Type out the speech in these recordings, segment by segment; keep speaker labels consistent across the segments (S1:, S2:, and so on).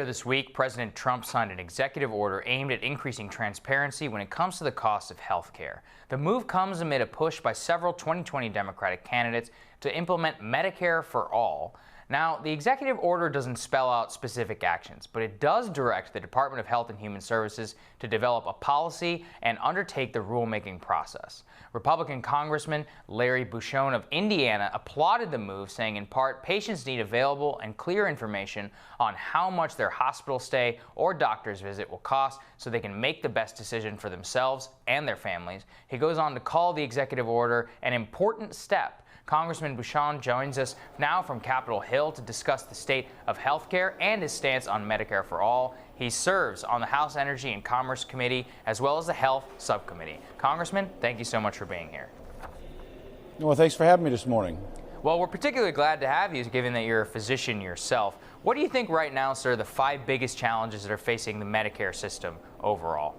S1: Earlier this week, President Trump signed an executive order aimed at increasing transparency when it comes to the cost of health care. The move comes amid a push by several 2020 Democratic candidates to implement Medicare for all. Now, the executive order doesn't spell out specific actions, but it does direct the Department of Health and Human Services to develop a policy and undertake the rulemaking process. Republican Congressman Larry Bucshon of Indiana applauded the move, saying in part, patients need available and clear information on how much their hospital stay or doctor's visit will cost so they can make the best decision for themselves and their families. He goes on to call the executive order an important step. Congressman Bucshon joins us now from Capitol Hill to discuss the state of health care and his stance on Medicare for all. He serves on the House Energy and Commerce Committee as well as the Health Subcommittee. Congressman, thank you so much for being here.
S2: Well, thanks for having me this morning.
S1: Well, we're particularly glad to have you, given that you're a physician yourself. What do you think right now, sir, are the 5 biggest challenges that are facing the Medicare system overall?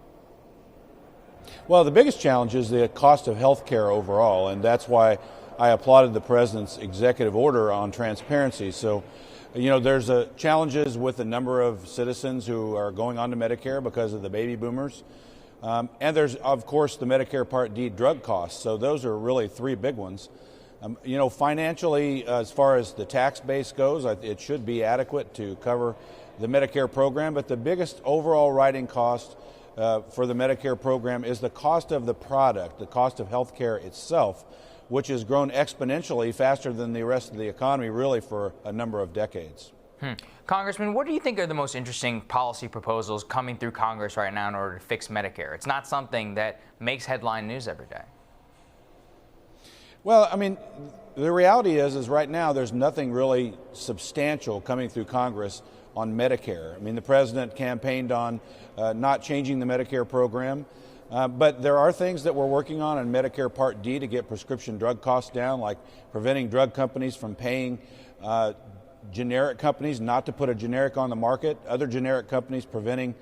S2: Well, the biggest challenge is the cost of health care overall, and that's why I applauded the president's executive order on transparency. So, there's challenges with the number of citizens who are going on to Medicare because of the baby boomers. And there's, of course, the Medicare Part D drug costs. So those are really 3 big ones. Financially, as far as the tax base goes, it should be adequate to cover the Medicare program. But the biggest overall riding cost for the Medicare program is the cost of the product, the cost of health care itself, which has grown exponentially faster than the rest of the economy really for a number of decades.
S1: Congressman, what do you think are the most interesting policy proposals coming through Congress right now in order to fix Medicare? It's not something that makes headline news every day.
S2: Well, the reality is right now there's nothing really substantial coming through Congress on Medicare. The president campaigned on not changing the Medicare program. But there are things that we're working on Medicare Part D to get prescription drug costs down, like preventing drug companies from paying generic companies not to put a generic on the market, other generic companies preventing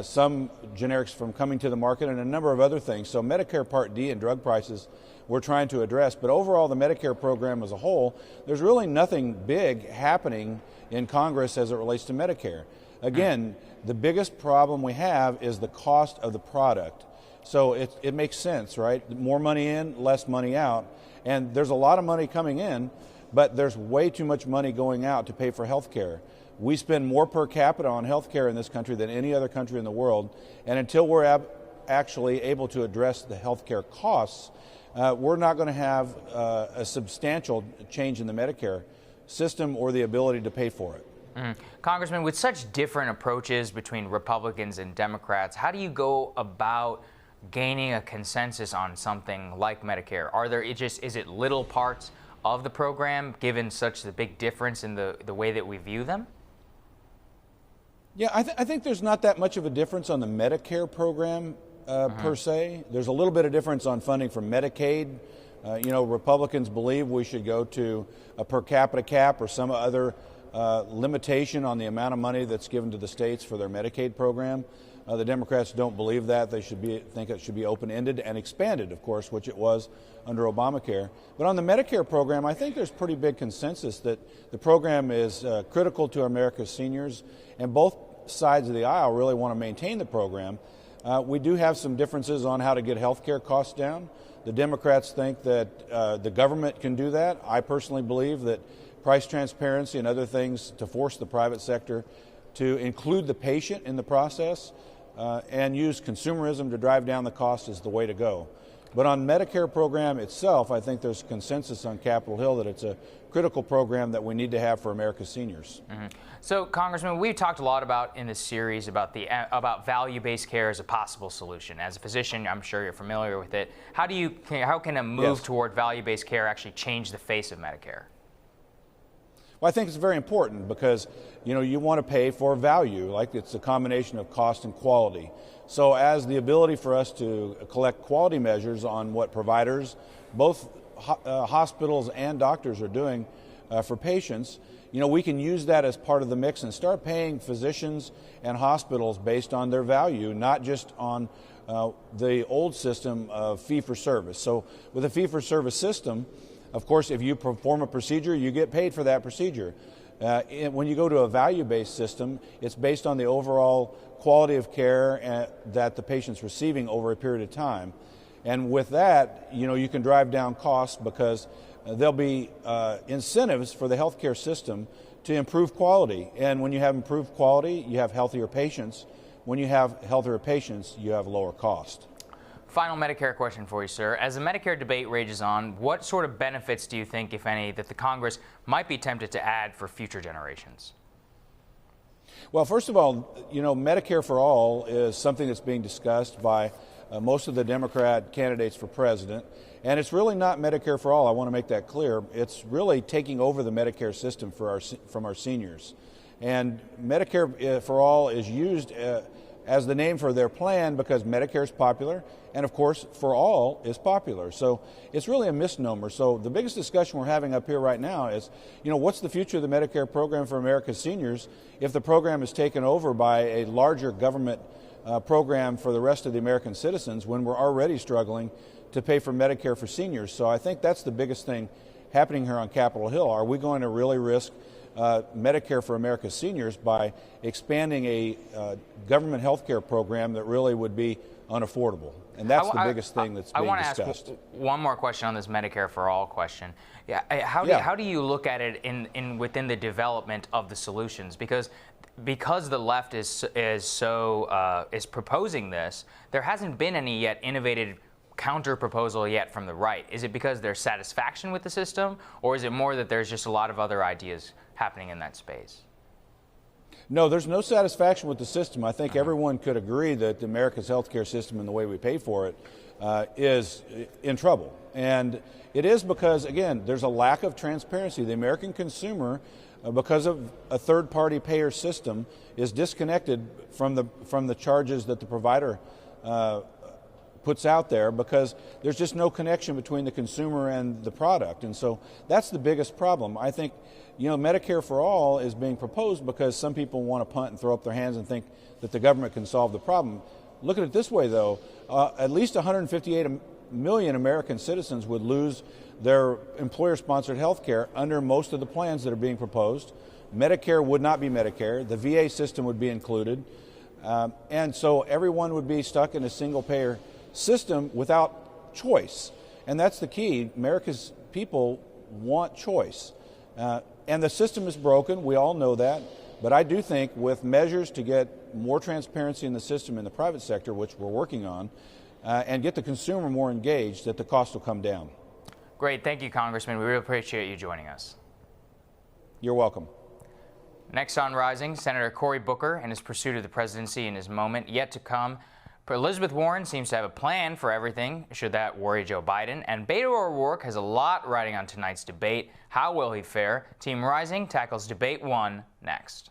S2: some generics from coming to the market, and a number of other things. So Medicare Part D and drug prices we're trying to address. But overall, the Medicare program as a whole, there's really nothing big happening in Congress as it relates to Medicare. Again, the biggest problem we have is the cost of the product. So it makes sense, right? More money in, less money out. And there's a lot of money coming in, but there's way too much money going out to pay for health care. We spend more per capita on health care in this country than any other country in the world. And until we're actually able to address the health care costs, we're not going to have a substantial change in the Medicare system or the ability to pay for it.
S1: Congressman, with such different approaches between Republicans and Democrats, how do you go about gaining a consensus on something like Medicare? Is it little parts of the program, given such a big difference in the way that we view them?
S2: Yeah, I think there's not that much of a difference on the Medicare program per se. There's a little bit of difference on funding from Medicaid. Republicans believe we should go to a per capita cap or some other limitation on the amount of money that's given to the states for their Medicaid program. The Democrats don't believe that. They think it should be open-ended and expanded, of course, which it was under Obamacare. But on the Medicare program, I think there's pretty big consensus that the program is critical to America's seniors, and both sides of the aisle really want to maintain the program. We do have some differences on how to get health care costs down. The Democrats think that the government can do that. I personally believe that price transparency and other things to force the private sector to include the patient in the process and use consumerism to drive down the cost is the way to go. But on Medicare program itself, I think there's consensus on Capitol Hill that it's a critical program that we need to have for America's seniors.
S1: So, Congressman, we've talked a lot about in this series about value-based care as a possible solution. As a physician, I'm sure you're familiar with it. How can a move toward value-based care actually change the face of Medicare?
S2: Well, I think it's very important because, you want to pay for value, like it's a combination of cost and quality. So as the ability for us to collect quality measures on what providers, both hospitals and doctors are doing for patients, we can use that as part of the mix and start paying physicians and hospitals based on their value, not just on the old system of fee-for-service. So with a fee-for-service system, of course, if you perform a procedure, you get paid for that procedure. When you go to a value-based system, it's based on the overall quality of care that the patient's receiving over a period of time. And with that, you can drive down costs because there'll be incentives for the healthcare system to improve quality. And when you have improved quality, you have healthier patients. When you have healthier patients, you have lower cost.
S1: Final Medicare question for you, sir. As the Medicare debate rages on, what sort of benefits do you think, if any, that the Congress might be tempted to add for future generations?
S2: Well, first of all, Medicare for All is something that's being discussed by most of the Democrat candidates for president. And it's really not Medicare for All. I want to make that clear. It's really taking over the Medicare system from our seniors. And Medicare for All is used as the name for their plan because Medicare is popular, and of course, for all is popular. So it's really a misnomer. So the biggest discussion we're having up here right now is, what's the future of the Medicare program for America's seniors if the program is taken over by a larger government program for the rest of the American citizens when we're already struggling to pay for Medicare for seniors. So I think that's the biggest thing happening here on Capitol Hill. Are we going to really risk Medicare for America's seniors by expanding a government health care program that really would be unaffordable? And that's the biggest thing that's being discussed.
S1: I want to ask one more question on this Medicare for All question. How do you look at it within the development of the solutions? Because the left is proposing this, there hasn't been any yet innovative counter proposal yet from the right. Is it because there's satisfaction with the system, or is it more that there's just a lot of other ideas happening in that space?
S2: No, there's no satisfaction with the system. I think everyone could agree that America's healthcare system and the way we pay for it is in trouble. And it is because, again, there's a lack of transparency. The American consumer, because of a third-party payer system, is disconnected from the charges that the provider puts out there because there's just no connection between the consumer and the product. And so that's the biggest problem. I think, Medicare for All is being proposed because some people want to punt and throw up their hands and think that the government can solve the problem. Look at it this way, though. At least 158 million American citizens would lose their employer-sponsored health care under most of the plans that are being proposed. Medicare would not be Medicare. The VA system would be included. And so everyone would be stuck in a single-payer system without choice. And that's the key. America's people want choice. And the system is broken. We all know that. But I do think with measures to get more transparency in the system in the private sector, which we're working on, and get the consumer more engaged, that the cost will come down.
S1: Great. Thank you, Congressman. We really appreciate you joining us.
S2: You're welcome.
S1: Next on Rising, Senator Cory Booker and his pursuit of the presidency in his moment yet to come. But Elizabeth Warren seems to have a plan for everything, should that worry Joe Biden. And Beto O'Rourke has a lot riding on tonight's debate. How will he fare? Team Rising tackles Debate 1 next.